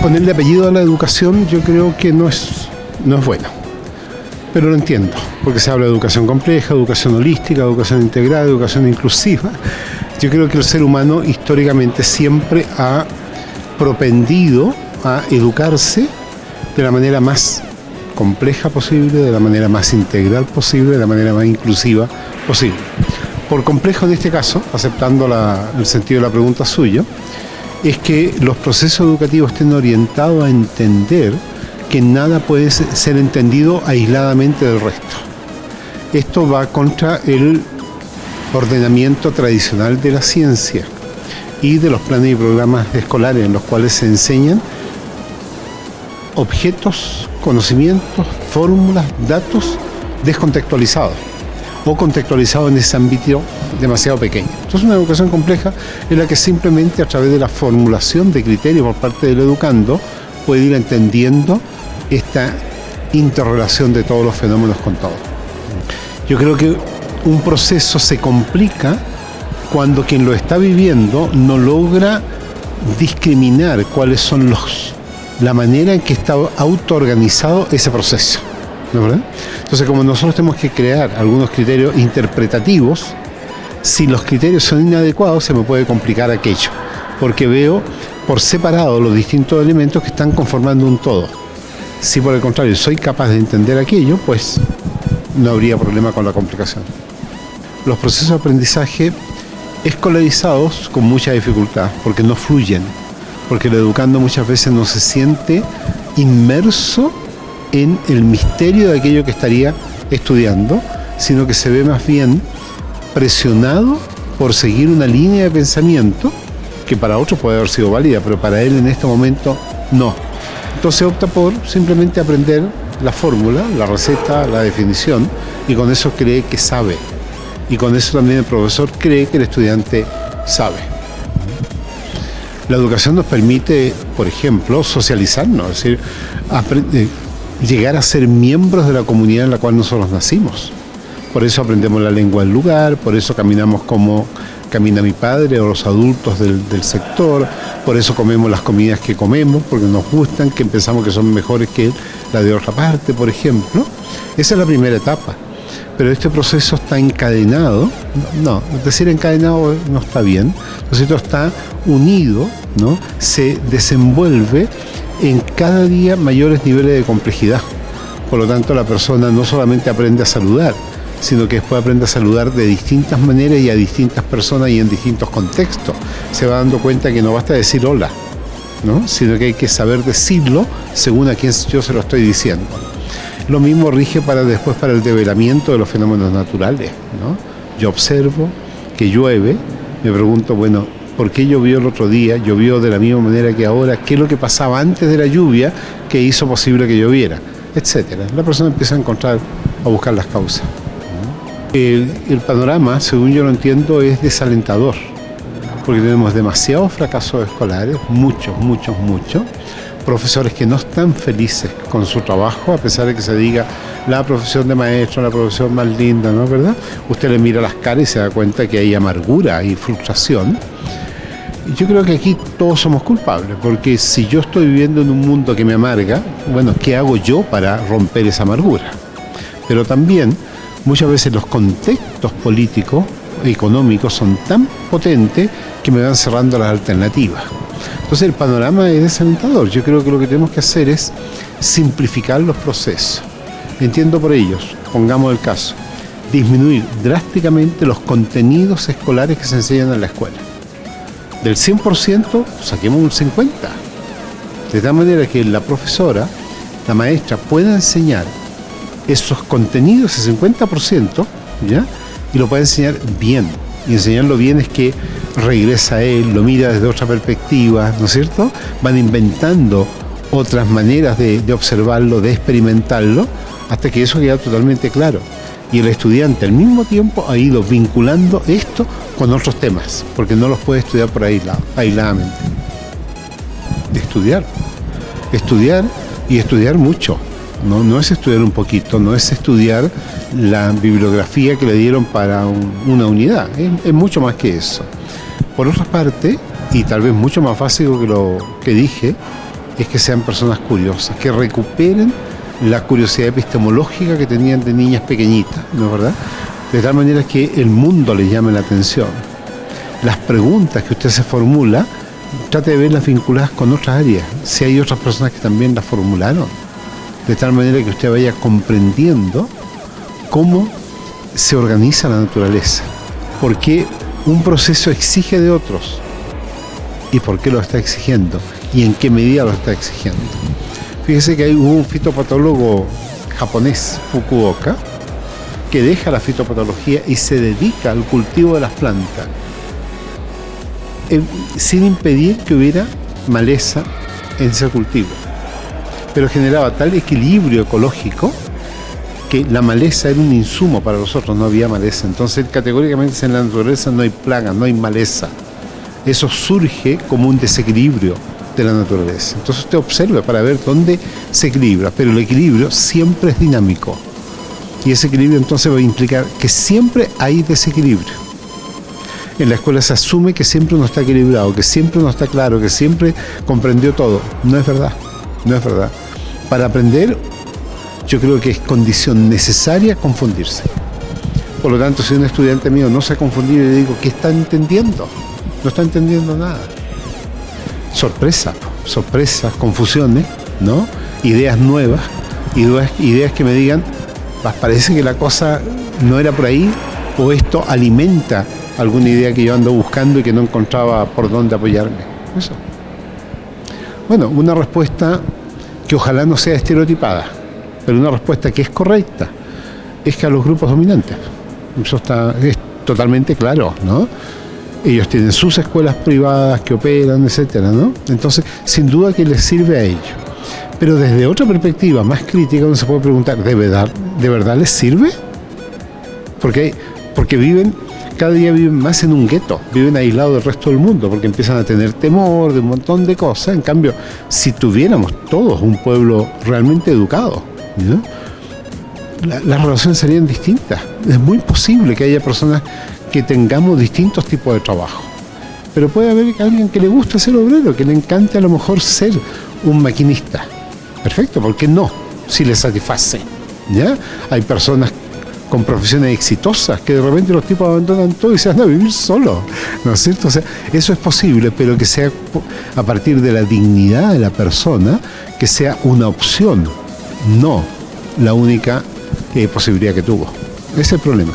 Ponerle apellido a la educación yo creo que no es bueno, pero lo entiendo, porque se habla de educación compleja, educación holística, educación integrada, educación inclusiva. Yo creo que el ser humano históricamente siempre ha propendido a educarse de la manera más compleja posible, de la manera más integral posible, de la manera más inclusiva posible. Por complejo en este caso, aceptando el sentido de la pregunta suya, es que los procesos educativos estén orientados a entender que nada puede ser entendido aisladamente del resto. Esto va contra el ordenamiento tradicional de la ciencia y de los planes y programas escolares en los cuales se enseñan objetos, conocimientos, fórmulas, datos descontextualizados o contextualizados en ese ámbito demasiado pequeño. Entonces una educación compleja es la que simplemente a través de la formulación de criterios por parte del educando puede ir entendiendo esta interrelación de todos los fenómenos con todo. Yo creo que un proceso se complica cuando quien lo está viviendo no logra discriminar cuáles son la manera en que está autoorganizado ese proceso, ¿no es verdad? Entonces, como nosotros tenemos que crear algunos criterios interpretativos, si los criterios son inadecuados se me puede complicar aquello, porque veo por separado los distintos elementos que están conformando un todo. Si por el contrario soy capaz de entender aquello, pues no habría problema con la complicación. Los procesos de aprendizaje escolarizados con mucha dificultad, porque no fluyen, porque el educando muchas veces no se siente inmerso en el misterio de aquello que estaría estudiando, sino que se ve más bien presionado por seguir una línea de pensamiento que para otros puede haber sido válida, pero para él en este momento no. Entonces opta por simplemente aprender la fórmula, la receta, la definición, y con eso cree que sabe. Y con eso también el profesor cree que el estudiante sabe. La educación nos permite, por ejemplo, socializarnos, es decir, llegar a ser miembros de la comunidad en la cual nosotros nacimos. Por eso aprendemos la lengua del lugar, por eso caminamos como camina mi padre o los adultos del sector, por eso comemos las comidas que comemos, porque nos gustan, que pensamos que son mejores que la de otra parte, por ejemplo. Esa es la primera etapa. Pero este proceso está encadenado, decir encadenado no está bien, lo cierto está unido, ¿no? Se desenvuelve en cada día mayores niveles de complejidad. Por lo tanto, la persona no solamente aprende a saludar, sino que después aprende a saludar de distintas maneras y a distintas personas y en distintos contextos. Se va dando cuenta que no basta decir hola, ¿no? Sino que hay que saber decirlo según a quién yo se lo estoy diciendo. Lo mismo rige para el develamiento de los fenómenos naturales, ¿no? Yo observo que llueve, me pregunto, bueno, ¿por qué llovió el otro día? ¿Llovió de la misma manera que ahora? ¿Qué es lo que pasaba antes de la lluvia que hizo posible que lloviera? Etcétera. La persona empieza a buscar las causas. El panorama, según yo lo entiendo, es desalentador, porque tenemos demasiados fracasos escolares, muchos, profesores que no están felices con su trabajo, a pesar de que se diga la profesión de maestro, la profesión más linda, ¿no es verdad? Usted le mira las caras y se da cuenta que hay amargura y frustración. Yo creo que aquí todos somos culpables, porque si yo estoy viviendo en un mundo que me amarga, bueno, ¿qué hago yo para romper esa amargura? Pero también muchas veces los contextos políticos, económicos son tan potentes que me van cerrando las alternativas. Entonces el panorama es desalentador. Yo creo que lo que tenemos que hacer es simplificar los procesos. Entiendo por ellos, pongamos el caso, disminuir drásticamente los contenidos escolares que se enseñan en la escuela. Del 100% saquemos un 50%. De tal manera que la profesora, la maestra, pueda enseñar esos contenidos, ese 50%, ¿ya? Y lo puede enseñar bien. Y enseñarlo bien es que regresa a él, lo mira desde otra perspectiva, ¿no es cierto? Van inventando otras maneras de observarlo, de experimentarlo, hasta que eso queda totalmente claro. Y el estudiante al mismo tiempo ha ido vinculando esto con otros temas, porque no los puede estudiar por aisladamente. Estudiar y estudiar mucho. No es estudiar un poquito, no es estudiar la bibliografía que le dieron para una unidad, es mucho más que eso. Por otra parte, y tal vez mucho más básico que lo que dije, es que sean personas curiosas, que recuperen la curiosidad epistemológica que tenían de niñas pequeñitas, ¿no es verdad? De tal manera que el mundo les llame la atención. Las preguntas que usted se formula, trate de verlas vinculadas con otras áreas, si hay otras personas que también las formularon, de tal manera que usted vaya comprendiendo cómo se organiza la naturaleza, por qué un proceso exige de otros y por qué lo está exigiendo y en qué medida lo está exigiendo. Fíjese que hubo un fitopatólogo japonés, Fukuoka, que deja la fitopatología y se dedica al cultivo de las plantas, sin impedir que hubiera maleza en ese cultivo. Pero generaba tal equilibrio ecológico que la maleza era un insumo para nosotros, no había maleza. Entonces, categóricamente en la naturaleza no hay plaga, no hay maleza. Eso surge como un desequilibrio de la naturaleza. Entonces usted observa para ver dónde se equilibra, pero el equilibrio siempre es dinámico. Y ese equilibrio entonces va a implicar que siempre hay desequilibrio. En la escuela se asume que siempre uno está equilibrado, que siempre uno está claro, que siempre comprendió todo. No es verdad, no es verdad. Para aprender, yo creo que es condición necesaria confundirse. Por lo tanto, si un estudiante mío no se ha confundido y le digo, ¿qué está entendiendo? No está entendiendo nada. Sorpresas, confusiones, ¿no? Ideas nuevas, ideas que me digan, parece que la cosa no era por ahí, o esto alimenta alguna idea que yo ando buscando y que no encontraba por dónde apoyarme. Eso. Bueno, una respuesta que ojalá no sea estereotipada, pero una respuesta que es correcta, es que a los grupos dominantes, eso es totalmente claro, ¿no? Ellos tienen sus escuelas privadas que operan, etcétera, ¿no? Entonces, sin duda que les sirve a ellos. Pero desde otra perspectiva más crítica, uno se puede preguntar, ¿de verdad les sirve? Porque cada día viven más en un gueto, viven aislados del resto del mundo, porque empiezan a tener temor de un montón de cosas. En cambio, si tuviéramos todos un pueblo realmente educado, ¿no? Las relaciones serían distintas. Es muy posible que haya personas que tengamos distintos tipos de trabajo. Pero puede haber alguien que le guste ser obrero, que le encante a lo mejor ser un maquinista. Perfecto, ¿por qué no? Si le satisface, ¿ya? Hay personas con profesiones exitosas que de repente los tipos abandonan todo y se van a vivir solos, ¿no es cierto? O sea, eso es posible, pero que sea a partir de la dignidad de la persona, que sea una opción, no la única posibilidad que tuvo. Ese es el problema.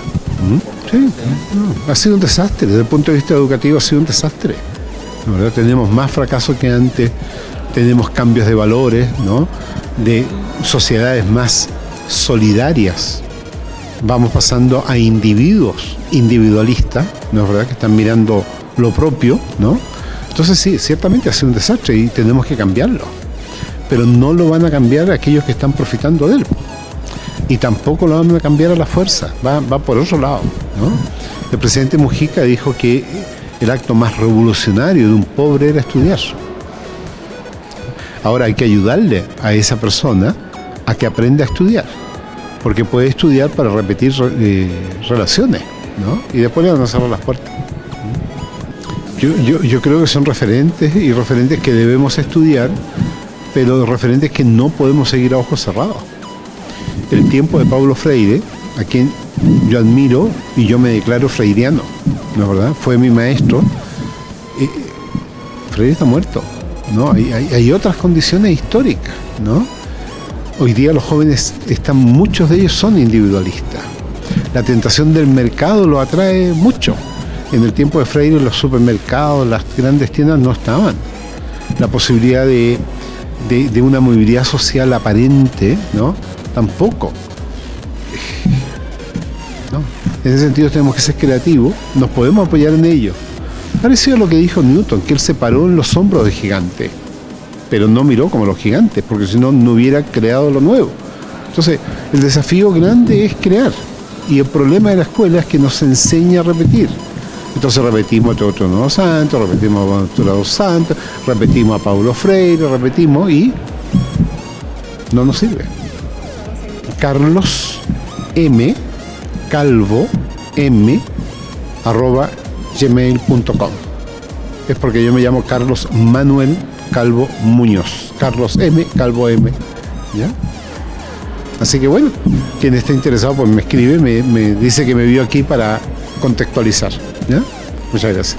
Sí, no, ha sido un desastre, desde el punto de vista educativo ha sido un desastre. La verdad, tenemos más fracaso que antes, tenemos cambios de valores, ¿no? De sociedades más solidarias. Vamos pasando a individuos individualistas, ¿no es verdad?, que están mirando lo propio, ¿no? Entonces sí, ciertamente ha sido un desastre y tenemos que cambiarlo. Pero no lo van a cambiar aquellos que están profitando de él. Y tampoco lo van a cambiar a la fuerza, va por otro lado, ¿no? El presidente Mujica dijo que el acto más revolucionario de un pobre era estudiar. Ahora hay que ayudarle a esa persona a que aprenda a estudiar, porque puede estudiar para repetir relaciones, ¿no? Y después le van a cerrar las puertas. Yo creo que son referentes y referentes que debemos estudiar, pero referentes que no podemos seguir a ojos cerrados. El tiempo de Paulo Freire, a quien yo admiro y yo me declaro freiriano, ¿no es verdad? Fue mi maestro. Freire está muerto, ¿no? Hay otras condiciones históricas, ¿no? Hoy día los jóvenes muchos de ellos son individualistas. La tentación del mercado lo atrae mucho. En el tiempo de Freire los supermercados, las grandes tiendas no estaban. La posibilidad de una movilidad social aparente, ¿no? Tampoco. ¿No? En ese sentido tenemos que ser creativos, nos podemos apoyar en ello. Parecido a lo que dijo Newton, que él se paró en los hombros del gigante, pero no miró como los gigantes, porque si no, no hubiera creado lo nuevo. Entonces, el desafío grande es crear, y el problema de la escuela es que nos enseña a repetir. Entonces repetimos a Teófilo Nuevo Santos, repetimos a Bonaventura dos Santos, repetimos a Paulo Freire, repetimos y no nos sirve. Carlos M. Calvo M. @gmail.com. Es porque yo me llamo Carlos Manuel Calvo Muñoz. Carlos M. Calvo M. ¿Ya? Así que bueno, quien esté interesado pues me escribe, me dice que me vio aquí para contextualizar. ¿Ya? Muchas gracias.